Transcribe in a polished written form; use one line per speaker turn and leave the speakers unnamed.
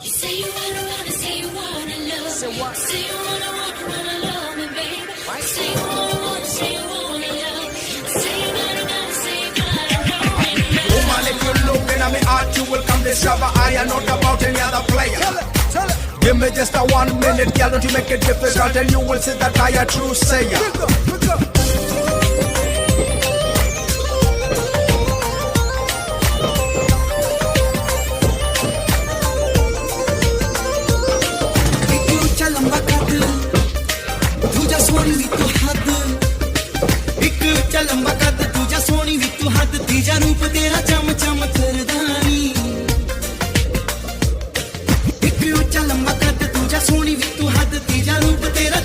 You say you wanna, say you wanna love. Say what? Say you wanna love me, baby. Right. Say you wanna, say you wanna love. Say you gotta, say you gotta know me.
Woman, if you look in my heart, you will come discover I am not about any other player. Tell it. Give me just a 1 minute, girl, don't you make it difficult, and you will see that I a true sayer.
एक ऊंचा लंबा कद तुझा सोनी भी तू हद एक ऊंचा लंबा कद तुझा सोनी भी तू हद तीजा रूप तेरा चम चम थरदानी एक ऊंचा लंबा कद तुझा सोनी भी तू हद तीजा रूप तेरा